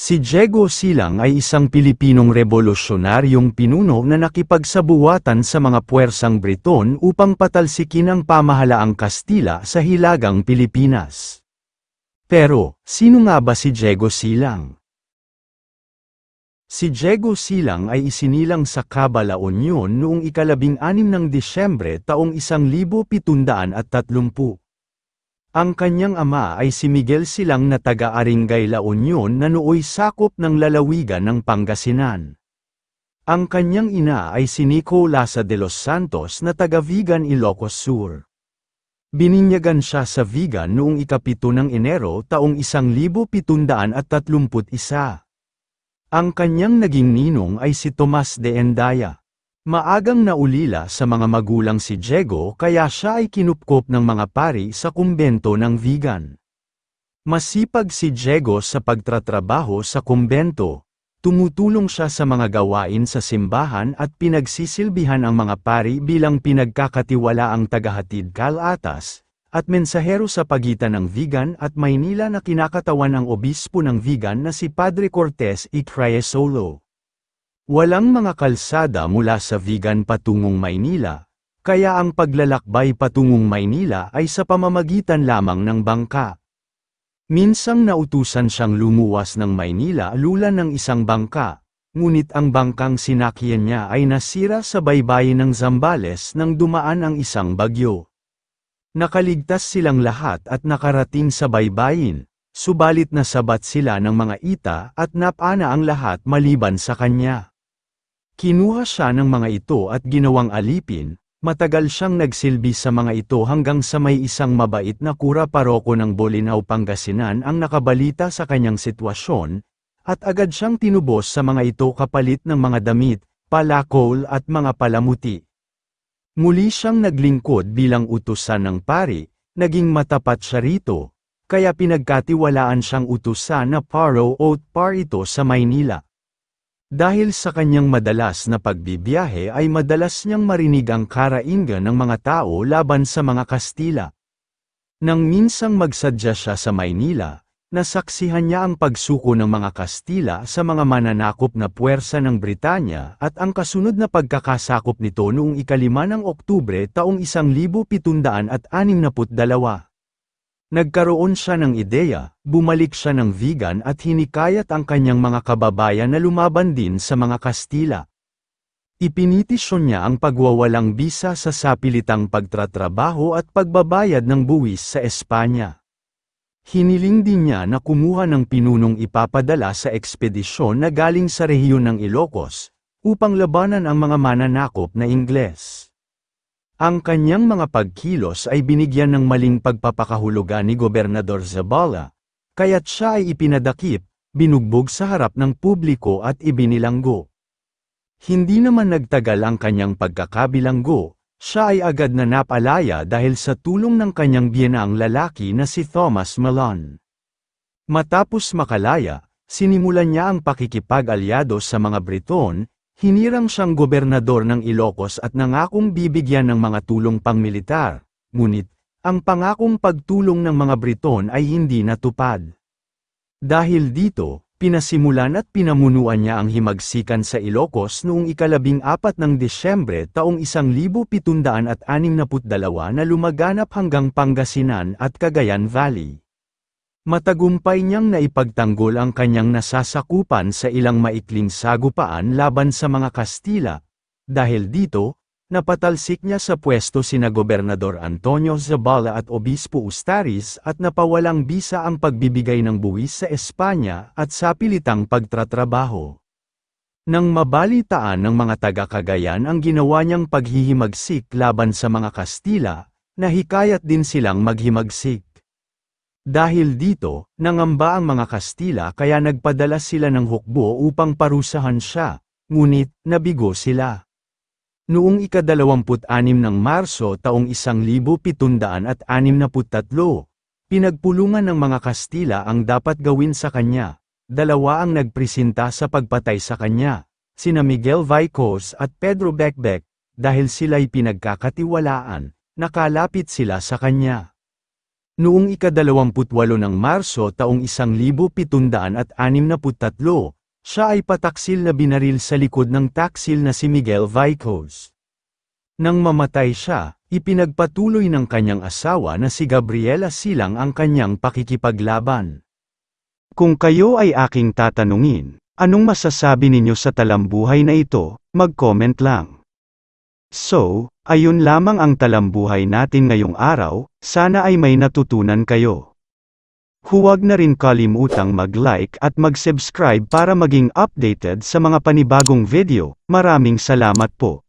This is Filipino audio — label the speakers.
Speaker 1: Si Diego Silang ay isang Pilipinong revolusyonaryong pinuno na nakipagsabuatan sa mga puwersang Briton upang patalsikin ang pamahalaang Kastila sa Hilagang Pilipinas. Pero, sino nga ba si Diego Silang? Si Diego Silang ay isinilang sa Caba La Union noong 16 ng Disyembre taong 1730. Ang kanyang ama ay si Miguel Silang na taga-Aringay La Union na nooy sakop ng lalawigan ng Pangasinan. Ang kanyang ina ay si Nico Lasa de los Santos na taga-Vigan Ilocos Sur. Bininyagan siya sa Vigan noong 7 ng Enero taong 1731. Ang kanyang naging ninong ay si Tomas de Endaya. Maagang naulila sa mga magulang si Diego kaya siya ay kinupkop ng mga pari sa kumbento ng Vigan. Masipag si Diego sa pagtatrabaho sa kumbento. Tumutulong siya sa mga gawain sa simbahan at pinagsisilbihan ang mga pari bilang pinagkakatiwalaang tagahatid kalatas at mensahero sa pagitan ng Vigan at Maynila na kinakatawan ng obispo ng Vigan na si Padre Cortes y Criesolo. Walang mga kalsada mula sa Vigan patungong Maynila, kaya ang paglalakbay patungong Maynila ay sa pamamagitan lamang ng bangka. Minsang nautusan siyang lumuwas ng Maynila lulan ng isang bangka, ngunit ang bangkang sinakyan niya ay nasira sa baybayin ng Zambales nang dumaan ang isang bagyo. Nakaligtas silang lahat at nakarating sa baybayin, subalit nasabat sila ng mga ita at napana ang lahat maliban sa kanya. Kinuha siya ng mga ito at ginawang alipin, matagal siyang nagsilbi sa mga ito hanggang sa may isang mabait na kura paroko ng Bolinao, Pangasinan ang nakabalita sa kanyang sitwasyon, at agad siyang tinubos sa mga ito kapalit ng mga damit, palakol at mga palamuti. Muli siyang naglingkod bilang utusan ng pari, naging matapat siya rito, kaya pinagkatiwalaan siyang utusan na paro o par ito sa Maynila. Dahil sa kanyang madalas na pagbibiyahe ay madalas niyang marinig ang karaingan ng mga tao laban sa mga Kastila. Nang minsang magsadya siya sa Maynila, nasaksihan niya ang pagsuko ng mga Kastila sa mga mananakop na puwersa ng Britanya at ang kasunod na pagkakasakop nito noong 5 ng Oktubre taong 1762. Nagkaroon siya ng ideya, bumalik siya ng Vigan at hinikayat ang kanyang mga kababayan na lumaban din sa mga Kastila. Ipinitisyon niya ang pagwawalang bisa sa sapilitang pagtatrabaho at pagbabayad ng buwis sa Espanya. Hiniling din niya na kumuha ng pinunong ipapadala sa ekspedisyon na galing sa rehiyon ng Ilocos, upang labanan ang mga mananakop na Ingles. Ang kanyang mga pagkilos ay binigyan ng maling pagpapakahulugan ni Gobernador Zabala, kaya't siya ay ipinadakip, binugbog sa harap ng publiko at ibinilanggo. Hindi naman nagtagal ang kanyang pagkakabilanggo, siya ay agad na napalaya dahil sa tulong ng kanyang biyenaang lalaki na si Thomas Malone. Matapos makalaya, sinimulan niya ang pakikipag-alyado sa mga Briton. Hinirang siyang gobernador ng Ilocos at nangakong bibigyan ng mga tulong pangmilitar, ngunit, ang pangakong pagtulong ng mga Briton ay hindi natupad. Dahil dito, pinasimulan at pinamunuan niya ang himagsikan sa Ilocos noong 14 ng Disyembre taong 1762 na lumaganap hanggang Pangasinan at Cagayan Valley. Matagumpay niyang naipagtanggol ang kanyang nasasakupan sa ilang maikling sagupaan laban sa mga Kastila. Dahil dito, napatalsik niya sa pwesto sina Gobernador Antonio Zabala at Obispo Ustariz at napawalang bisa ang pagbibigay ng buwis sa Espanya at sapilitang pagtatrabaho. Nang mabalitaan ng mga taga-Cagayan ang ginawa niyang paghihimagsik laban sa mga Kastila, nahikayat din silang maghimagsik. Dahil dito, nangamba ang mga Kastila kaya nagpadala sila ng hukbo upang parusahan siya, ngunit, nabigo sila. Noong ika-26 ng Marso taong 1763, pinagpulungan ng mga Kastila ang dapat gawin sa kanya. Dalawa ang nagpresenta sa pagpatay sa kanya, sina Miguel Vicos at Pedro Becbec, dahil sila'y pinagkakatiwalaan, nakalapit sila sa kanya. Noong ika-28 ng Marso taong 1763, siya ay pataksil na binaril sa likod ng taksil na si Miguel Vicos. Nang mamatay siya, ipinagpatuloy ng kanyang asawa na si Gabriela Silang ang kanyang pakikipaglaban. Kung kayo ay aking tatanungin, anong masasabi ninyo sa talambuhay na ito, mag-comment lang. So, ayun lamang ang talambuhay natin ngayong araw, sana ay may natutunan kayo. Huwag na rin kalimutang mag-like at mag-subscribe para maging updated sa mga panibagong video. Maraming salamat po.